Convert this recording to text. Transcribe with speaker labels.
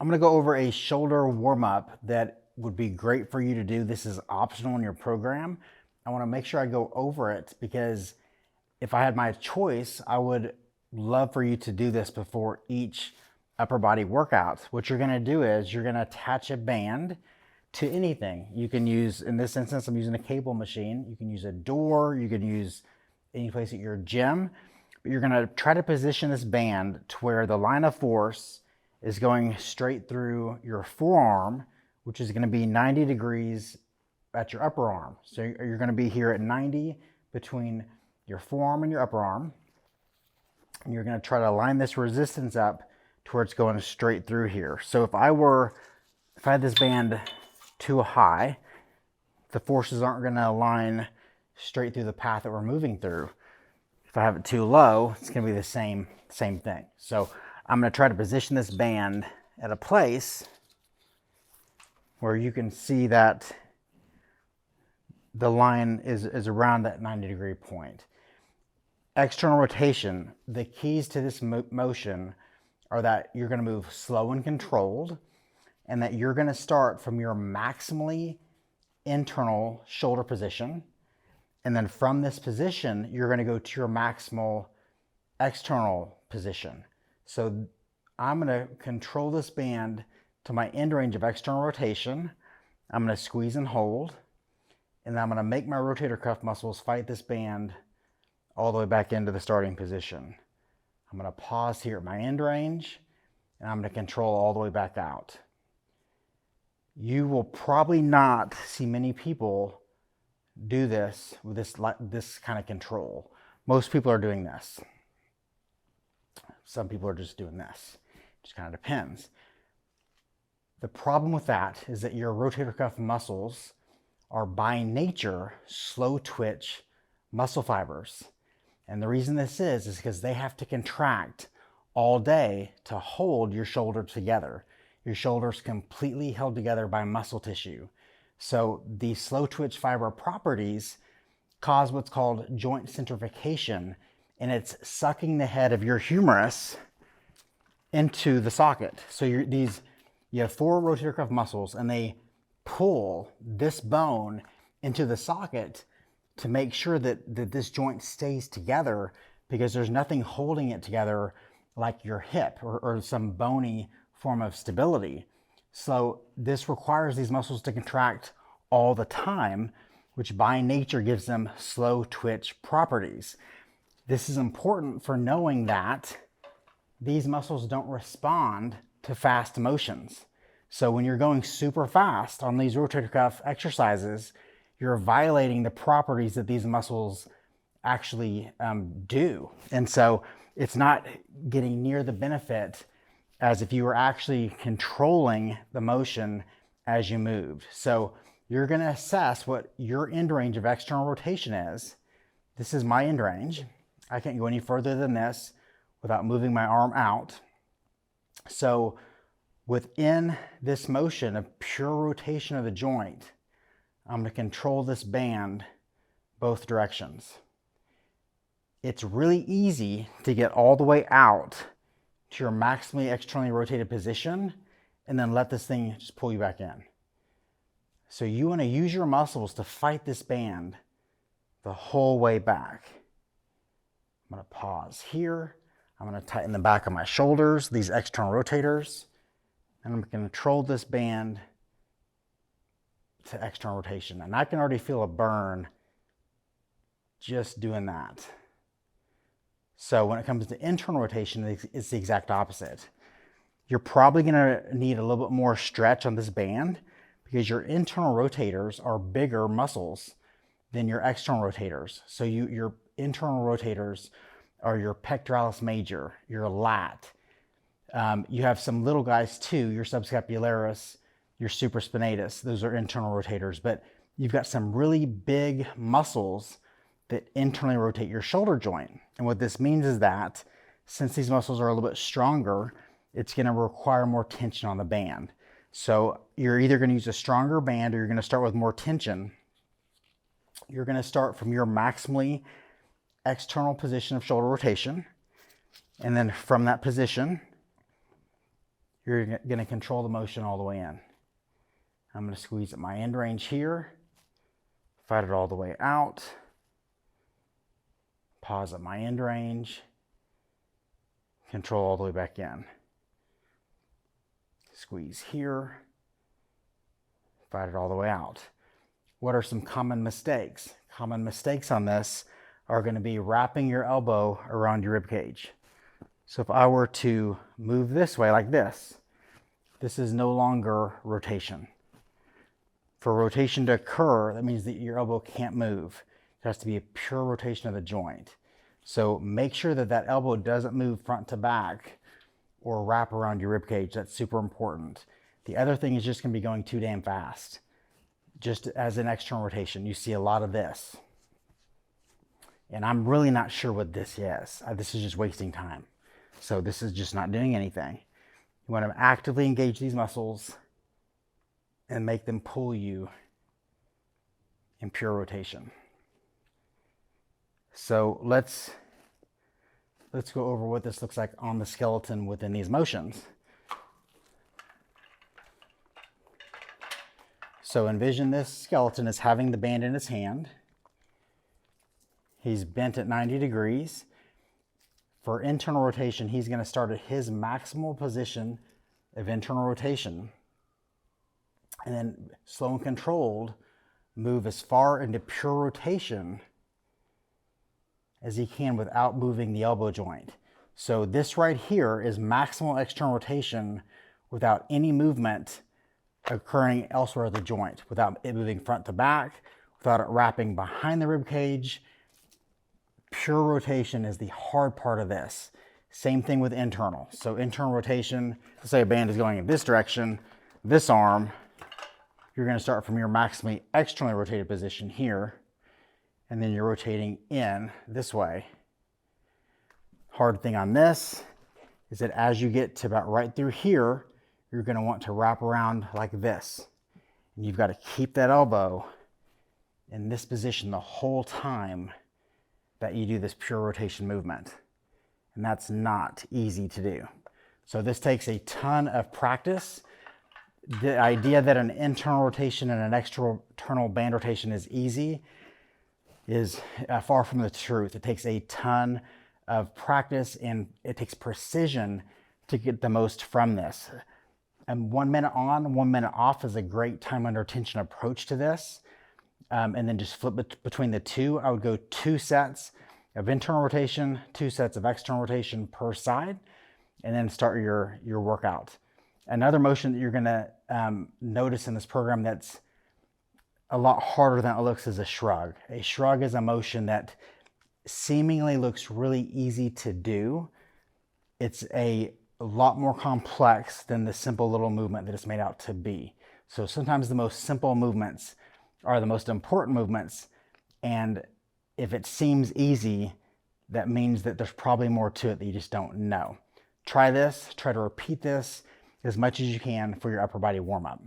Speaker 1: I'm going to go over a shoulder warm-up that would be great for you to do. This is optional in your program. I want to make sure I go over it because if I had my choice, I would love for you to do this before each upper body workout. What you're going to do is you're going to attach a band to anything. You can use, in this instance, I'm using a cable machine. You can use a door. You can use any place at your gym. But you're going to try to position this band to where the line of force is going straight through your forearm, which is going to be 90 degrees at your upper arm. So you're going to be here at 90 between your forearm and your upper arm. And you're going to try to line this resistance up to where it's going straight through here. So if I had this band too high, the forces aren't going to align straight through the path that we're moving through. If I have it too low, it's going to be the same thing. So I'm going to try to position this band at a place where you can see that the line is around that 90-degree point. External rotation, the keys to this motion are that you're going to move slow and controlled, and that you're going to start from your maximally internal shoulder position. And then from this position, you're going to go to your maximal external position. So I'm going to control this band to my end range of external rotation. I'm going to squeeze and hold. And then I'm going to make my rotator cuff muscles fight this band all the way back into the starting position. I'm going to pause here at my end range, and I'm going to control all the way back out. You will probably not see many people do this with this kind of control. Most people are doing this. Some people are just doing this. It just kind of depends. The problem with that is that your rotator cuff muscles are by nature slow twitch muscle fibers. And the reason this is because they have to contract all day to hold your shoulder together. Your shoulder's completely held together by muscle tissue. So the slow twitch fiber properties cause what's called joint centrifugation, and it's sucking the head of your humerus into the socket. So you have 4 rotator cuff muscles, and they pull this bone into the socket to make sure that this joint stays together, because there's nothing holding it together like your hip or some bony form of stability. So this requires these muscles to contract all the time, which by nature gives them slow twitch properties. This is important for knowing that these muscles don't respond to fast motions. So when you're going super fast on these rotator cuff exercises, you're violating the properties that these muscles actually do. And so it's not getting near the benefit as if you were actually controlling the motion as you moved. So you're going to assess what your end range of external rotation is. This is my end range. I can't go any further than this without moving my arm out. So within this motion of pure rotation of the joint, I'm going to control this band both directions. It's really easy to get all the way out to your maximally externally rotated position and then let this thing just pull you back in. So you want to use your muscles to fight this band the whole way back. I'm going to pause here. I'm going to tighten the back of my shoulders, these external rotators, and I'm going to control this band to external rotation. And I can already feel a burn just doing that. So when it comes to internal rotation, it's the exact opposite. You're probably going to need a little bit more stretch on this band because your internal rotators are bigger muscles than your external rotators. So your internal rotators are your pectoralis major, your lat. You have some little guys too, your subscapularis, your supraspinatus. Those are internal rotators, but you've got some really big muscles that internally rotate your shoulder joint. And what this means is that since these muscles are a little bit stronger, it's going to require more tension on the band. So you're either going to use a stronger band or you're going to start with more tension. You're going to start from your maximally external position of shoulder rotation. And then from that position, you're going to control the motion all the way in. I'm going to squeeze at my end range here, fight it all the way out, pause at my end range, control all the way back in. Squeeze here, fight it all the way out. What are some common mistakes? Common mistakes on this are going to be wrapping your elbow around your rib cage. So if I were to move this way like this, this is no longer rotation. For rotation to occur, that means that your elbow can't move. It has to be a pure rotation of the joint. So make sure that that elbow doesn't move front to back or wrap around your rib cage. That's super important. The other thing is just going to be going too damn fast. Just as an external rotation, you see a lot of this. And I'm really not sure what this is. This is just wasting time. So this is just not doing anything. You want to actively engage these muscles and make them pull you in pure rotation. So let's go over what this looks like on the skeleton within these motions. So envision this skeleton as having the band in his hand. He's bent at 90 degrees. For internal rotation, he's going to start at his maximal position of internal rotation, and then slow and controlled, move as far into pure rotation as he can without moving the elbow joint. So this right here is maximal external rotation without any movement occurring elsewhere at the joint, without it moving front to back, without it wrapping behind the rib cage. Pure rotation is the hard part of this. Same thing with internal. So internal rotation, let's say a band is going in this direction, this arm, you're going to start from your maximally externally rotated position here, and then you're rotating in this way. Hard thing on this is that as you get to about right through here, you're going to want to wrap around like this. And you've got to keep that elbow in this position the whole time that you do this pure rotation movement. And that's not easy to do. So this takes a ton of practice. The idea that an internal rotation and an external band rotation is easy is far from the truth. It takes a ton of practice and it takes precision to get the most from this. And 1 minute on, 1 minute off is a great time under tension approach to this. And then just flip between the two. I would go 2 sets of internal rotation, 2 sets of external rotation per side, and then start your workout. Another motion that you're gonna notice in this program that's a lot harder than it looks is a shrug. A shrug is a motion that seemingly looks really easy to do. It's a lot more complex than the simple little movement that it's made out to be. So sometimes the most simple movements are the most important movements, and if it seems easy, that means that there's probably more to it that you just don't know. Try this, try to repeat this as much as you can for your upper body warm-up.